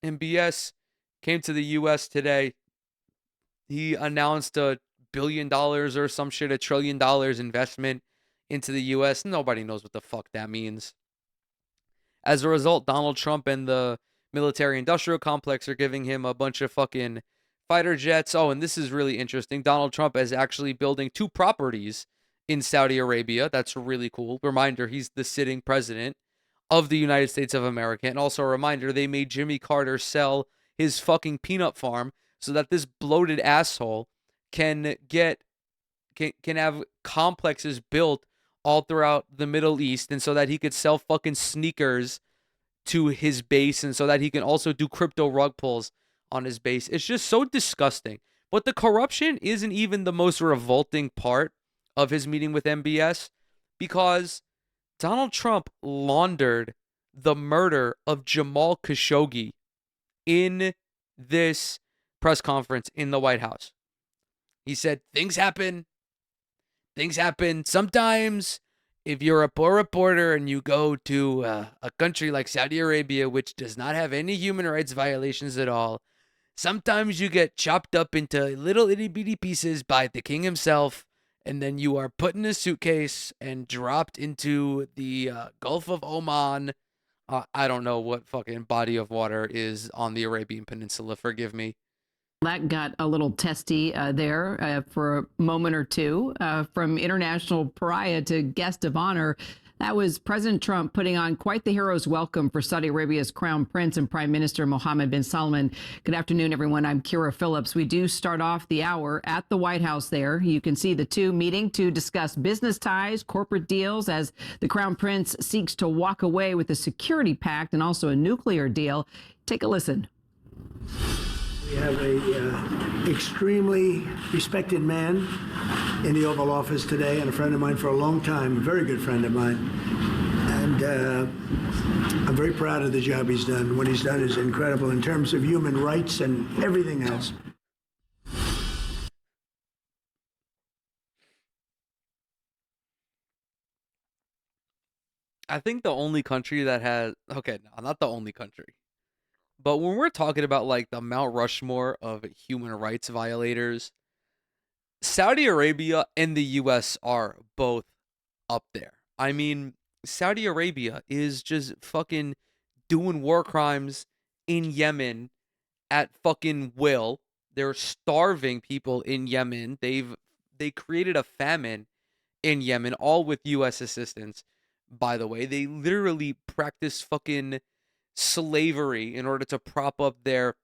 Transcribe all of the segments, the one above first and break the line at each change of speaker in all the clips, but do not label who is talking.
MBS came to the US today. He announced $1 billion or some shit, $1 trillion investment into the US. Nobody knows what the fuck that means. As a result, Donald Trump and the military industrial complex are giving him a bunch of fucking fighter jets. Oh, and this is really interesting. Donald Trump is actually building two properties in Saudi Arabia. That's really cool. Reminder, he's the sitting president of the United States of America. And also a reminder, they made Jimmy Carter sell his fucking peanut farm so that this bloated asshole can get can have complexes built all throughout the Middle East, and so that he could sell fucking sneakers to his base, and so that he can also do crypto rug pulls on his base. It's just so disgusting. But the corruption isn't even the most revolting part of his meeting with MBS, because Donald Trump laundered the murder of Jamal Khashoggi in this press conference in the White House. He said, things happen. Sometimes, if you're a poor reporter and you go to a country like Saudi Arabia, which does not have any human rights violations at all, sometimes you get chopped up into little itty bitty pieces by the king himself, and then you are put in a suitcase and dropped into the Gulf of Oman. I don't know what fucking body of water is on the Arabian Peninsula. Forgive me.
That got a little testy there for a moment or two. From international pariah to guest of honor, that was President Trump putting on quite the hero's welcome for Saudi Arabia's Crown Prince and Prime Minister Mohammed bin Salman. Good afternoon, everyone. I'm Kira Phillips. We do start off the hour at the White House there. You can see the two meeting to discuss business ties, corporate deals, as the Crown Prince seeks to walk away with a security pact and also a nuclear deal. Take a listen.
We have a extremely respected man in the Oval Office today, and a friend of mine for a long time, a very good friend of mine. And I'm very proud of the job he's done. What he's done is incredible in terms of human rights and everything else.
I think the only country that has, okay, no, not the only country, but when we're talking about like the Mount Rushmore of human rights violators, Saudi Arabia and the US are both up there. I mean, Saudi Arabia is just fucking doing war crimes in Yemen at fucking will. They're starving people in Yemen. They created a famine in Yemen, all with US assistance, by the way. They literally practice fucking slavery in order to prop up their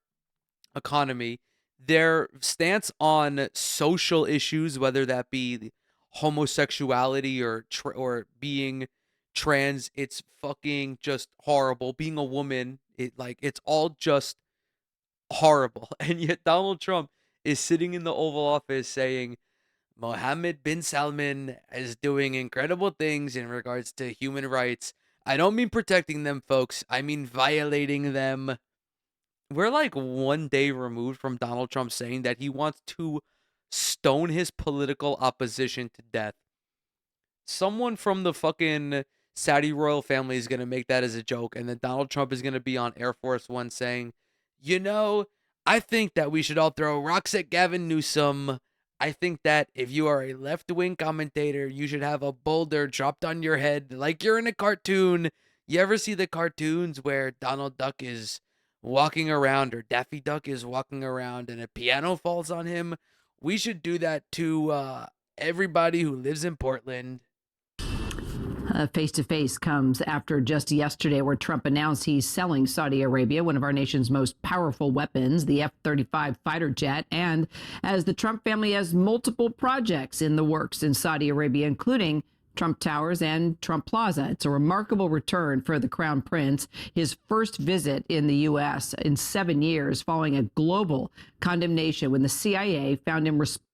economy. Their stance on social issues, whether that be homosexuality or being trans, it's fucking just horrible. Being a woman, it's all just horrible. And yet Donald Trump is sitting in the Oval Office saying Mohammed bin Salman is doing incredible things in regards to human rights. I don't mean protecting them, folks. I mean violating them. We're like one day removed from Donald Trump saying that he wants to stone his political opposition to death. Someone from the fucking Saudi royal family is going to make that as a joke, and then Donald Trump is going to be on Air Force One saying, you know, I think that we should all throw rocks at Gavin Newsom. I think that if you are a left wing commentator, you should have a boulder dropped on your head like you're in a cartoon. You ever see the cartoons where Donald Duck is walking around or Daffy Duck is walking around and a piano falls on him? We should do that to everybody who lives in Portland.
Face to face comes after just yesterday, where Trump announced he's selling Saudi Arabia one of our nation's most powerful weapons, the F-35 fighter jet. And as the Trump family has multiple projects in the works in Saudi Arabia, including Trump Towers and Trump Plaza. It's a remarkable return for the Crown Prince, his first visit in the U.S. in 7 years, following a global condemnation when the CIA found him responsible.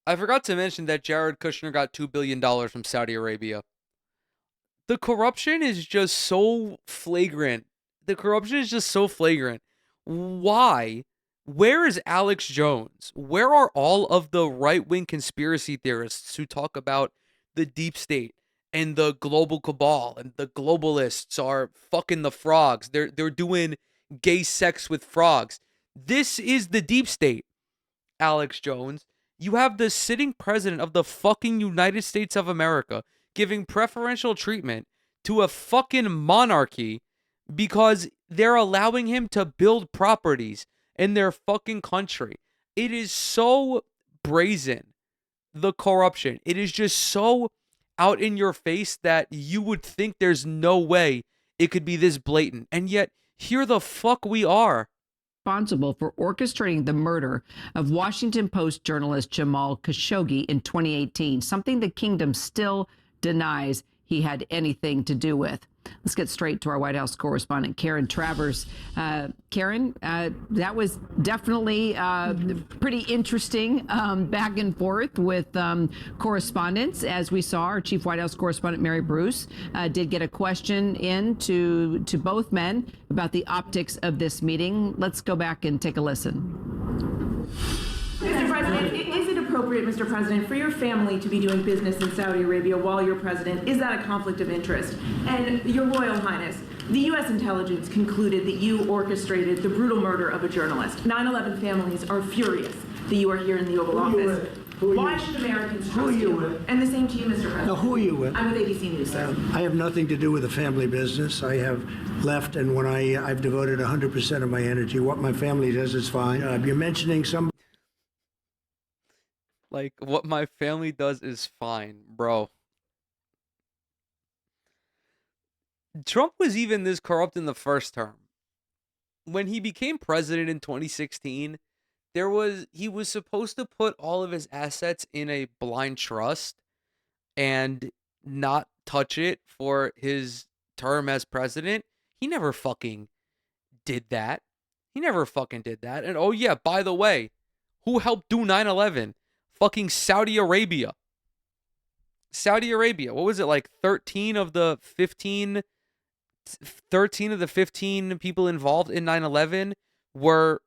I forgot to mention that Jared Kushner got $2 billion from Saudi Arabia. The corruption is just so flagrant. The corruption is just so flagrant. Why? Where is Alex Jones? Where are all of the right-wing conspiracy theorists who talk about the deep state and the global cabal and the globalists are fucking the frogs? They're doing gay sex with frogs. This is the deep state, Alex Jones. You have the sitting president of the fucking United States of America giving preferential treatment to a fucking monarchy because they're allowing him to build properties in their fucking country. It is so brazen, the corruption. It is just so out in your face that you would think there's no way it could be this blatant. And yet, here the fuck we are.
Responsible for orchestrating the murder of Washington Post journalist Jamal Khashoggi in 2018, something the kingdom still denies he had anything to do with. Let's get straight to our White House correspondent, Karen Travers. Karen, that was definitely pretty interesting back and forth with correspondents. As we saw, our chief White House correspondent, Mary Bruce, did get a question in to both men about the optics of this meeting. Let's go back and take a listen.
Mr. President, is it appropriate, Mr. President, for your family to be doing business in Saudi Arabia while you're president? Is that a conflict of interest? And Your Royal Highness, the U.S. intelligence concluded that you orchestrated the brutal murder of a journalist. 9/11 families are furious that you are here in the Oval Office. Why should Americans trust you? And the same to you, Mr. President.
Now, who are you with?
I'm with ABC News, sir.
I have nothing to do with the family business. I have left, and when I've devoted 100% of my energy. What my family does is fine. You're mentioning some.
Like, what my family does is fine, bro. Trump was even this corrupt in the first term. When he became president in 2016, he was supposed to put all of his assets in a blind trust and not touch it for his term as president. He never fucking did that. And oh yeah, by the way, who helped do 9/11? Fucking Saudi Arabia. What was it, like 13 of the 15 people involved in 9/11 were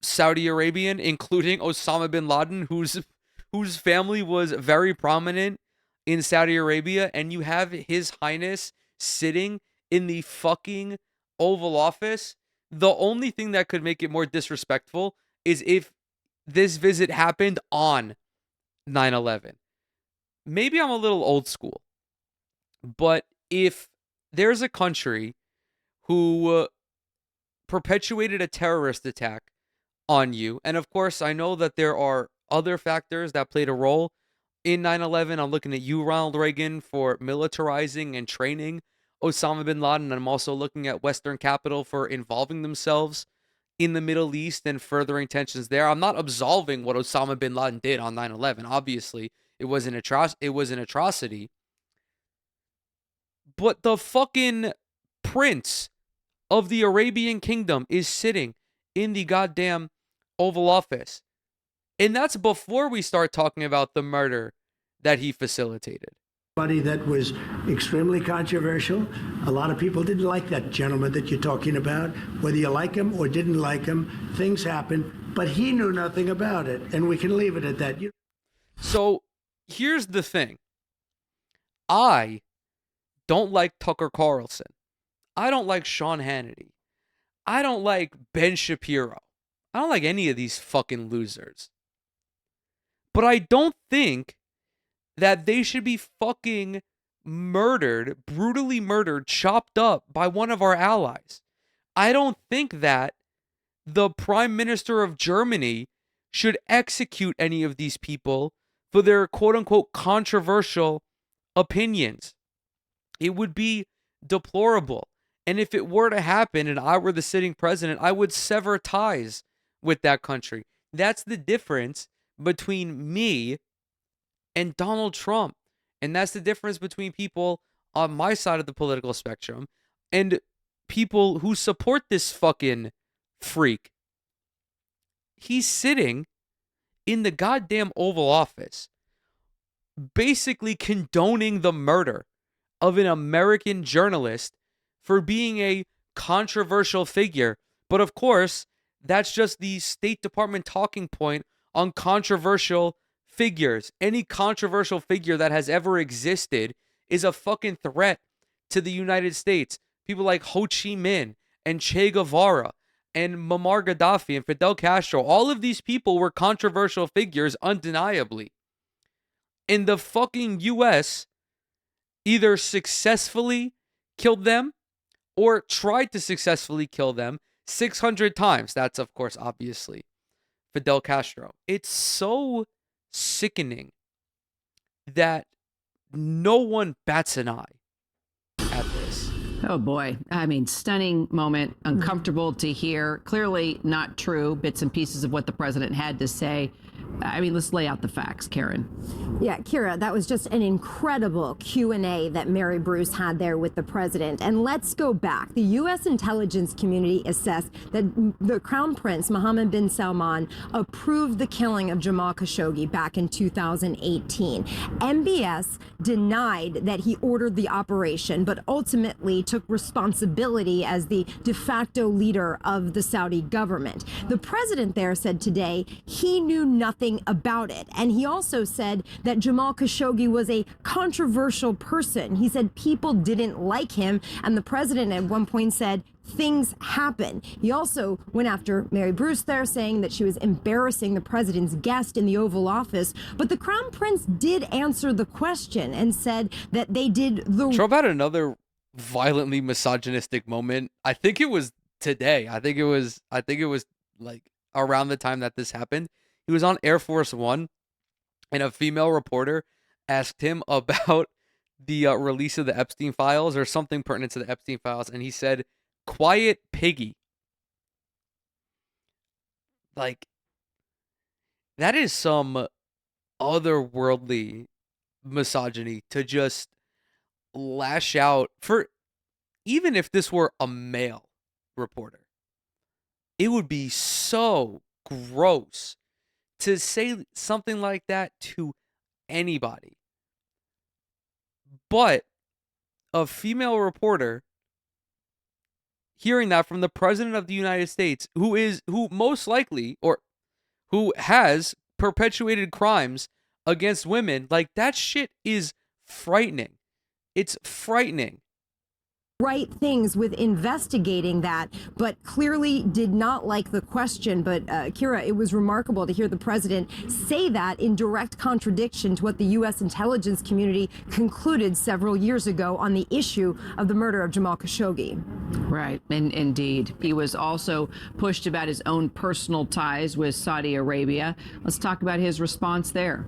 Saudi Arabian, including Osama bin Laden, whose family was very prominent in Saudi Arabia, and you have His Highness sitting in the fucking Oval Office. The only thing that could make it more disrespectful is if this visit happened on 9/11. Maybe I'm a little old school, but if there's a country who perpetuated a terrorist attack on you, and of course I know that there are other factors that played a role in 9/11. I'm looking at you, Ronald Reagan, for militarizing and training Osama bin Laden. I'm also looking at Western capital for involving themselves in the Middle East and furthering tensions there. I'm not absolving what Osama bin Laden did on 9/11. Obviously, it was an atrocity. But the fucking prince of the Arabian Kingdom is sitting in the goddamn Oval Office. And that's before we start talking about the murder that he facilitated.
That was extremely controversial. A lot of people didn't like that gentleman that you're talking about. Whether you like him or didn't like him, things happen, but he knew nothing about it, and we can leave it at that.
So here's the thing. I don't like Tucker Carlson. I don't like Sean Hannity. I don't like Ben Shapiro. I don't like any of these fucking losers. But I don't think that they should be fucking murdered, brutally murdered, chopped up by one of our allies. I don't think that the Prime Minister of Germany should execute any of these people for their quote-unquote controversial opinions. It would be deplorable. And if it were to happen and I were the sitting president, I would sever ties with that country. That's the difference between me and Donald Trump. And that's the difference between people on my side of the political spectrum and people who support this fucking freak. He's sitting in the goddamn Oval Office, basically condoning the murder of an American journalist for being a controversial figure. But of course, that's just the State Department talking point on controversial figures. Any controversial figure that has ever existed is a fucking threat to the United States. People like Ho Chi Minh and Che Guevara and Muammar Gaddafi and Fidel Castro. All of these people were controversial figures, undeniably. And the fucking US either successfully killed them or tried to successfully kill them 600 times. That's, of course, obviously Fidel Castro. It's so sickening that no one bats an eye at this.
Oh boy. I mean, stunning moment, uncomfortable to hear. Clearly not true. Bits and pieces of what the president had to say. I mean, let's lay out the facts, Karen.
Yeah, Kira, that was just an incredible Q&A that Mary Bruce had there with the president. And let's go back. The U.S. intelligence community assessed that the Crown Prince, Mohammed bin Salman, approved the killing of Jamal Khashoggi back in 2018. MBS denied that he ordered the operation, but ultimately took responsibility as the de facto leader of the Saudi government. The president there said today he knew nothing about it. And he also said that Jamal Khashoggi was a controversial person. He said people didn't like him. And the president at one point said, things happen. He also went after Mary Bruce there, saying that she was embarrassing the president's guest in the Oval Office. But the Crown Prince did answer the question and said that they did the...
Trump had another violently misogynistic moment. I think it was today. I think it was like around the time that this happened. He was on Air Force One, and a female reporter asked him about the release of the Epstein files or something pertinent to the Epstein files, and he said, "Quiet piggy." Like, that is some otherworldly misogyny to just lash out for. Even if this were a male reporter, it would be so gross to say something like that to anybody. But a female reporter hearing that from the president of the United States, who most likely, or who has perpetuated crimes against women, like, that shit is frightening. It's frightening.
Right things with investigating that, but clearly did not like the question. But Kira, it was remarkable to hear the president say that in direct contradiction to what the U.S. intelligence community concluded several years ago on the issue of the murder of Jamal Khashoggi.
Right, and indeed. He was also pushed about his own personal ties with Saudi Arabia. Let's talk about his response there.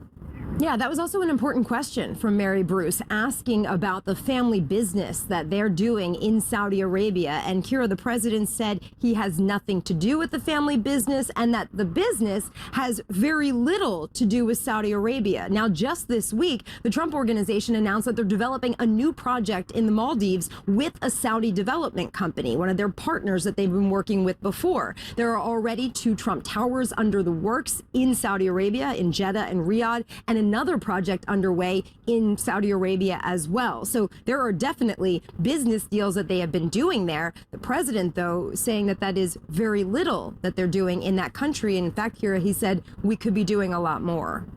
Yeah, that was also an important question from Mary Bruce, asking about the family business that they're doing in Saudi Arabia. And Kira, the president said he has nothing to do with the family business and that the business has very little to do with Saudi Arabia. Now, just this week, the Trump Organization announced that they're developing a new project in the Maldives with a Saudi development company, one of their partners that they've been working with before. There are already 2 Trump Towers under the works in Saudi Arabia, in Jeddah and Riyadh, and another project underway in Saudi Arabia as well. So there are definitely business deals that they have been doing there. The president, though, saying that that is very little that they're doing in that country. In fact, Kira, he said we could be doing a lot more.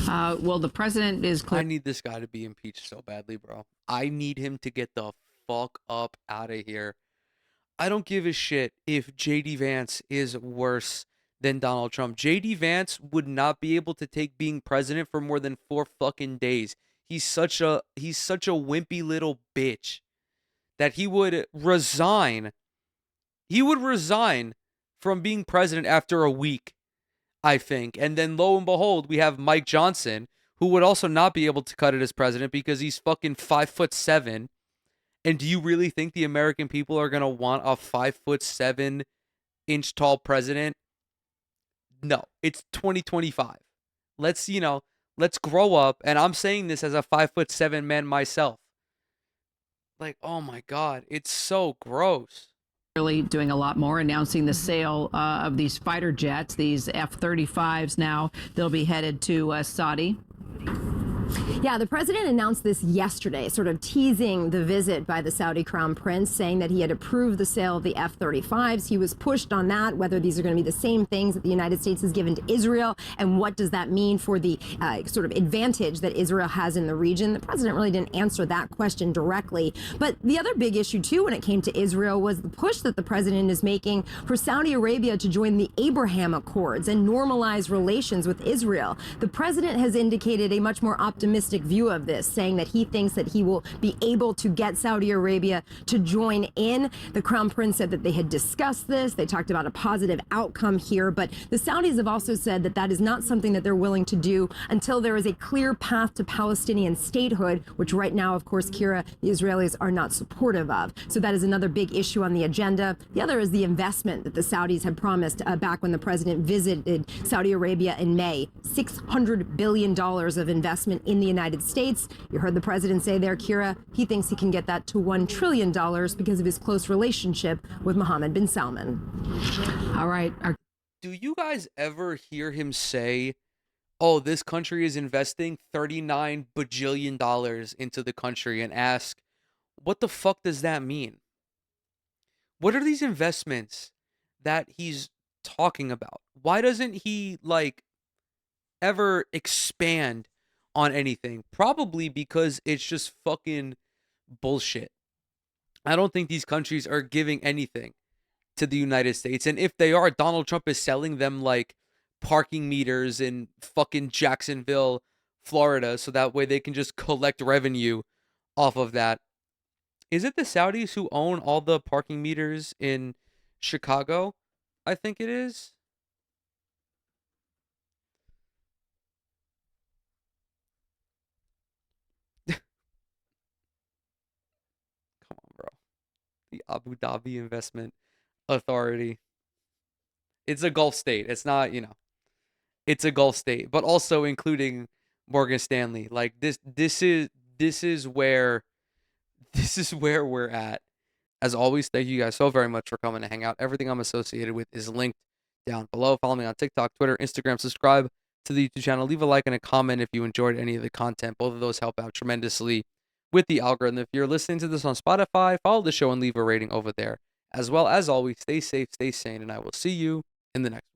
Well, the president is clear.
I need this guy to be impeached so badly, bro. I need him to get the fuck up out of here. I don't give a shit if JD Vance is worse than Donald Trump. JD Vance would not be able to take being president for more than 4 fucking days. He's such a wimpy little bitch that he would resign. He would resign from being president after a week, I think. And then lo and behold, we have Mike Johnson, who would also not be able to cut it as president because he's fucking 5'7". And do you really think the American people are gonna want a 5'7" inch tall president? No, it's 2025. Let's grow up. And I'm saying this as a 5'7" man myself. Like, oh my God, it's so gross.
Really doing a lot more, announcing the sale of these fighter jets, these F-35s now. They'll be headed to Saudi.
Yeah, the president announced this yesterday, sort of teasing the visit by the Saudi crown prince, saying that he had approved the sale of the F-35s. He was pushed on that, whether these are going to be the same things that the United States has given to Israel, and what does that mean for the sort of advantage that Israel has in the region. The president really didn't answer that question directly. But the other big issue, too, when it came to Israel was the push that the president is making for Saudi Arabia to join the Abraham Accords and normalize relations with Israel. The president has indicated a much more optimistic view of this, saying that he thinks that he will be able to get Saudi Arabia to join in. The crown prince said that they had discussed this. They talked about a positive outcome here, but the Saudis have also said that that is not something that they're willing to do until there is a clear path to Palestinian statehood, which right now, of course, Kira, the Israelis are not supportive of. So that is another big issue on the agenda. The other is the investment that the Saudis had promised back when the president visited Saudi Arabia in May. $600 billion of investment in the United States. You heard the president say there, Kira, he thinks he can get that to $1 trillion because of his close relationship with Mohammed bin Salman.
All right.
Do you guys ever hear him say, oh, this country is investing $39 bajillion into the country, and ask, what the fuck does that mean? What are these investments that he's talking about? Why doesn't he, like, ever expand on anything? Probably because it's just fucking bullshit. I don't think these countries are giving anything to the United States. And if they are, Donald Trump is selling them like parking meters in fucking Jacksonville, Florida, so that way they can just collect revenue off of that. Is it the Saudis who own all the parking meters in Chicago? I think it is. Come on, bro. The Abu Dhabi Investment Authority. It's a Gulf state. It's not, it's a Gulf state, but also including Morgan Stanley. Like this is where we're at. As always, thank you guys so very much for coming to hang out. Everything I'm associated with is linked down below. Follow me on TikTok, Twitter, Instagram. Subscribe to the YouTube channel. Leave a like and a comment if you enjoyed any of the content. Both of those help out tremendously with the algorithm. If you're listening to this on Spotify, follow the show and leave a rating over there. As well, as always, stay safe, stay sane, and I will see you in the next one.